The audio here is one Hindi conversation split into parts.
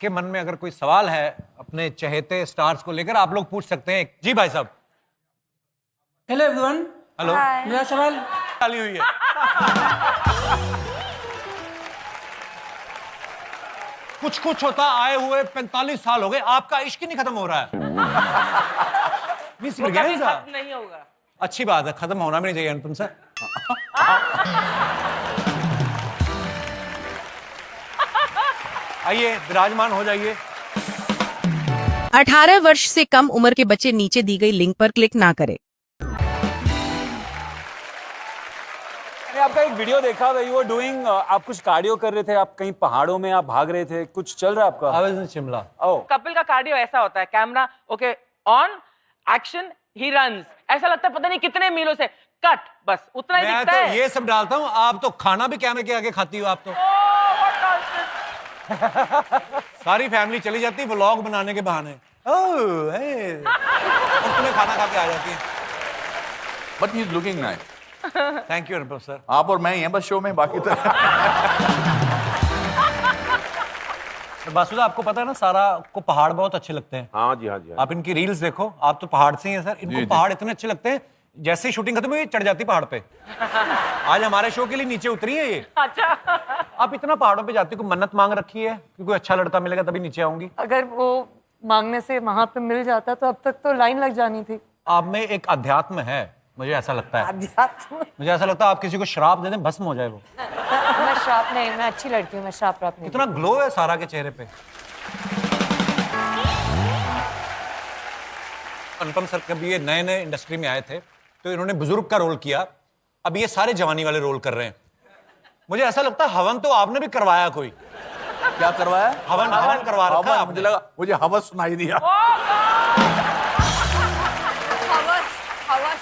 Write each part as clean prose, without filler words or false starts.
के मन में अगर कोई सवाल है अपने चहेते स्टार्स को लेकर, आप लोग पूछ सकते हैं। जी भाई साहब। Hello everyone. हेलो। मेरा सवाल डाली हुई है। कुछ कुछ होता आए हुए 45 साल हो गए, आपका इश्क ही नहीं खत्म हो रहा है। मिस गया है साहब? नहीं होगा। अच्छी बात है, खत्म होना भी नहीं चाहिए अनुपम सर। आइए विराजमान हो जाइए। 18 वर्ष से कम उम्र के बच्चे नीचे दी गई लिंक पर क्लिक ना करें। मैंने आपका एक वीडियो देखा, यू वर डूइंग, आप कुछ कार्डियो कर रहे थे, आप कहीं पहाड़ों में आप भाग रहे थे, कुछ चल रहा है आपका? I was in Shimla. ओह, कपिल का कार्डियो ऐसा होता है, camera okay on, action, he runs, ऐसा लगता है पता नहीं कितने मीलों से, कट, बस उतना ही मैं दिखता तो है। ये सब डालता हूँ, आप तो खाना भी कैमरे के आगे खाती हो आप तो। सारी फैमिली चली जाती है व्लॉग बनाने के बहाने। ओह, हे। और तुम्हें खाना खा के आ जाती है। But he is looking nice. Thank you Anupam sir. आप और मैं ही हैं बस शो में, बाकी तो बासुदा, आपको पता है ना सारा को पहाड़ बहुत अच्छे लगते हैं। हाँ जी, हाँ जी, हाँ आप इनकी रील्स देखो, आप तो पहाड़ से ही हैं सर। इनको जी, जी। पहाड़ इतने अच्छे लगते हैं, जैसे ही शूटिंग खत्म हुई चढ़ जाती पहाड़ पे। आज हमारे शो के लिए नीचे उतरी है ये। अच्छा। आप इतना पहाड़ों पे जाती हो, कोई मन्नत मांग रखी है कि कोई अच्छा लड़का मिलेगा तभी नीचे आऊंगी? अगर वो मांगने से वहां पे मिल जाता तो अब तक तो लाइन लग जानी थी। आप में एक अध्यात्म है, मुझे ऐसा लगता है। अध्यात्म? मुझे ऐसा लगता है आप किसी को श्राप दे दें भस्म हो जाए वो। मैं श्राप नहीं, मैं अच्छी लड़की हूँ, मैं श्राप नहीं। इतना ग्लो है सारा के चेहरे पे। अनुपम सर कभी ये नए नए इंडस्ट्री में आए थे तो इन्होंने बुजुर्ग का रोल किया, अब ये सारे जवानी वाले रोल कर रहे हैं। मुझे ऐसा लगता है हवन तो आपने भी करवाया कोई। क्या करवाया? हवन हवन करवा रखा है हवन, आपने। मुझे लगा मुझे हवस सुनाई दिया। हवस, हवस।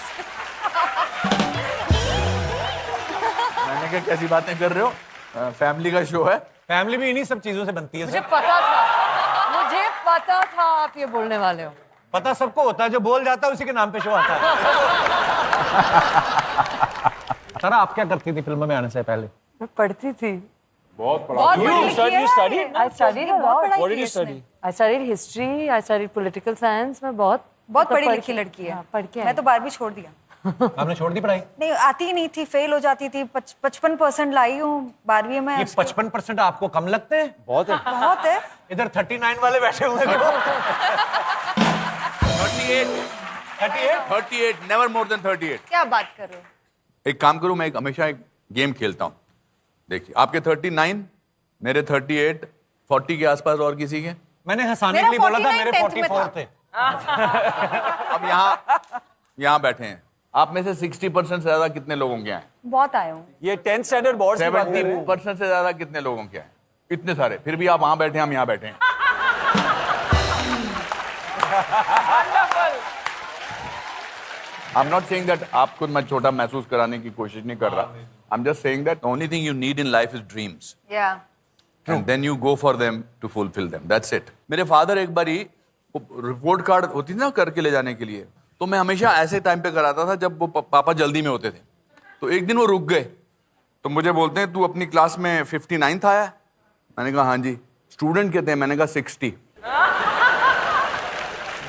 मैंने कहा कैसी बातें कर रहे हो, फैमिली का शो है। फैमिली भी इन्हीं सब चीजों से बनती है मुझे सर। पता था, मुझे पता था आप ये बोलने वाले हो। पता सबको होता है, जो बोल जाता है उसी के नाम पे शो आता है। सर आप क्या करती थी फिल्म में आने से पहले? मैं पढ़ती थी। बहुत बहुत पढ़ी लिखी है। I studied a lot. What did you study? I studied history, I studied political science. मैं बहुत पढ़ी लिखी लड़की है। हाँ, पढ़ के मैं तो 12वीं छोड़ दिया। आपने छोड़ दी पढ़ाई? नहीं, आती ही नहीं थी, फेल हो जाती थी। 55% लाई हूँ 12वीं में। ये 55% आपको कम लगते हैं? बहुत है। बहुत है। इधर 39 वाले बैठे हुए हैं। 38 नेवर मोर देन 38। क्या बात कर रहे हो? एक काम करूं, मैं हमेशा एक गेम खेलता हूं। देखिए आपके 39, मेरे 38, 40 के आसपास और किसी के। मैंने हंसाने मेरा के लिए बोला था, 49 मेरे 10th में 44 थे। अब यहाँ बैठे हैं, आप में से 60% से ज्यादा कितने लोगों के हैं? बहुत आए हूँ। ये 10th स्टैंडर्ड बोर्ड की बात कर रहे हैं। 70% से ज्यादा कितने लोगों के हैं? इतने सारे, फिर भी आप वहां बैठे हैं, हम यहाँ बैठे हैं। I'm not saying that आपको मैं छोटा महसूस कराने की कोशिश नहीं कर रहा। I'm just saying that the only thing you need in life is dreams. Yeah. And then you go for them to fulfill them. That's it. मेरे फादर एक बारी रिपोर्ट कार्ड होती थी ना करके ले जाने के लिए, तो मैं हमेशा ऐसे टाइम पे कराता था जब वो पापा जल्दी में होते थे। तो एक दिन वो रुक गए, तो मुझे बोलते हैं तू अपनी क्लास में 59 आया? मैंने कहा हाँ जी। स्टूडेंट कहते हैं? मैंने कहा 60।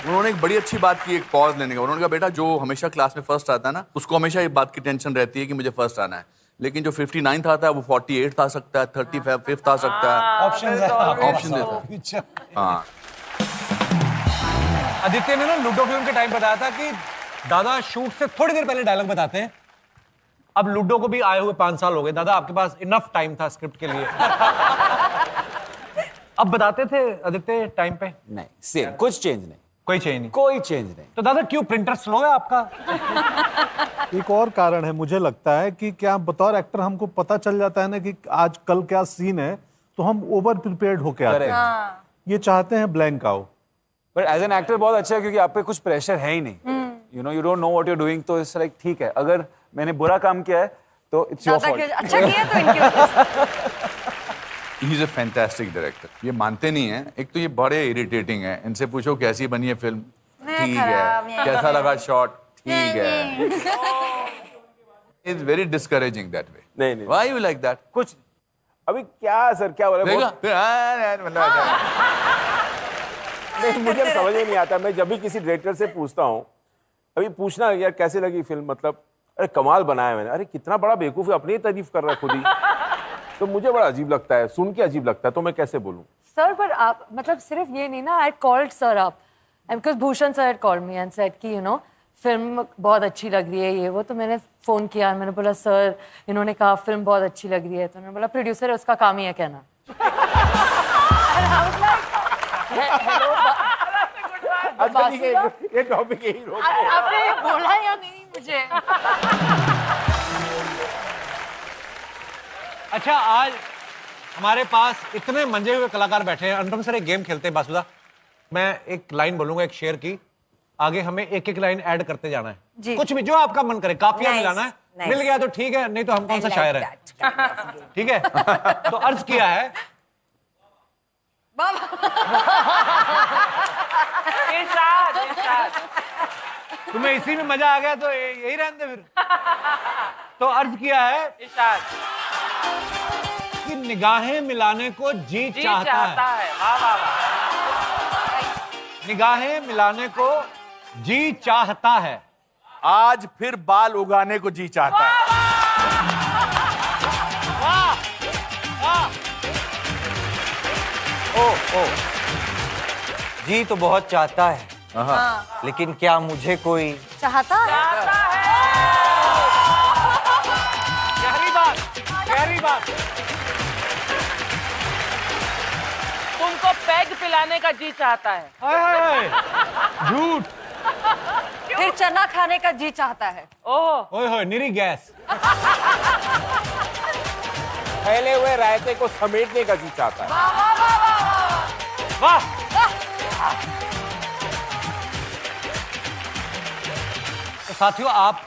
उन्होंने एक बड़ी अच्छी बात की, एक पॉज लेने का। उन्होंने कहा बेटा जो हमेशा क्लास में फर्स्ट आता है ना, उसको हमेशा ये बात की टेंशन रहती है कि मुझे फर्स्ट आना है, लेकिन जो 59 आता है वो 48 आ सकता है, 35 आ सकता है। ऑप्शन देता है। हाँ, आदित्य ने ना लूडो फिल्म के टाइम बताया था कि दादा शूट से थोड़ी देर पहले डायलॉग बताते हैं। अब लूडो को भी आए हुए 5 साल हो गए, दादा आपके पास इनफ टाइम था स्क्रिप्ट के लिए। अब बताते थे आदित्य टाइम पे? नहीं, सेम, कुछ चेंज नहीं, कोई चेंज नहीं। कोई चेंज नहीं। तो दादा क्यों प्रिंटर स्लो है आपका? एक और कारण है, मुझे लगता है कि क्या बतौर एक्टर हमको पता चल जाता है ना कि आज कल क्या सीन है, तो हम ओवर प्रिपेयर्ड होके आते हैं। ये चाहते हैं ब्लैंक आओ। बट एज एन एक्टर बहुत अच्छा है क्योंकि आप पे कुछ प्रेशर है ही नहीं। You know, you don't know what you are doing, तो इट्स लाइक ठीक है, अगर मैंने बुरा काम किया है तो इट्स योर फॉल्ट। अच्छा किया तो इनकी वजह से। He is a fantastic director. ये मानते नहीं है, एक तो ये बड़े इरिटेटिंग है। इनसे पूछो कैसी बनी है फिल्म, ठीक है, कैसा लगा शॉट, ठीक है। It's very discouraging that way. नहीं, नहीं। Why you like that? कुछ अभी क्या सर, क्या बोला? देखा फिर नहीं, मुझे समझ में नहीं आता। मैं जब भी किसी डायरेक्टर से पूछता हूँ, अभी पूछना यार कैसे लगी फिल्म, मतलब अरे कमाल बनाया मैंने, अरे कितना बड़ा बेवकूफ है, अपनी ही तारीफ कर रहा है खुद ही। तो मुझे बड़ा अजीब लगता है, सुन के अजीब लगता है, तो मैं कैसे बोलूँ? सर पर आप मतलब सिर्फ ये नहीं ना, I called sir up because Bhushan sir had called me and said कि यू नो फिल्म बहुत अच्छी लग रही है ये वो, तो मैंने फ़ोन किया, मैंने बोला सर इन्होंने कहा फिल्म बहुत अच्छी लग रही है, तो उन्होंने बोला प्रोड्यूसर है उसका काम ही है कहना। अच्छा ठीक है, ये टॉपिक यही रोक दो। आपने बोला या नहीं मुझे? अच्छा, आज हमारे पास इतने मंजे हुए कलाकार बैठे हैं। अनुपम सर एक गेम खेलते हैं बासुदा, मैं एक लाइन बोलूंगा एक शेर की, आगे हमें एक एक लाइन ऐड करते जाना है जी। कुछ भी जो आपका मन करे, काफिया मिलाना है। nice. मिल गया तो ठीक है, नहीं तो हम कौन सा शायर है, ठीक है। तो अर्ज किया है, इरशाद, इरशाद। तुम्हें इसी में मजा आ गया तो यही रहने दे फिर। तो अर्ज किया है इरशाद। कि निगाहें मिलाने को जी जी चाहता है, है। वाह वाह वाह। निगाहें मिलाने को जी चाहता है, आज फिर बाल उगाने को जी चाहता है। जी तो बहुत चाहता है, लेकिन क्या मुझे कोई चाहता है? गहरी बात, गहरी बात। तुमको पैग पिलाने का जी चाहता है। हाय हाय हाय, झूठ। फिर चना खाने का जी चाहता है। ओह, ओए होए, निरी गैस। फैले हुए रायते को समेटने का जी चाहता है। वाह। तो साथियों, आप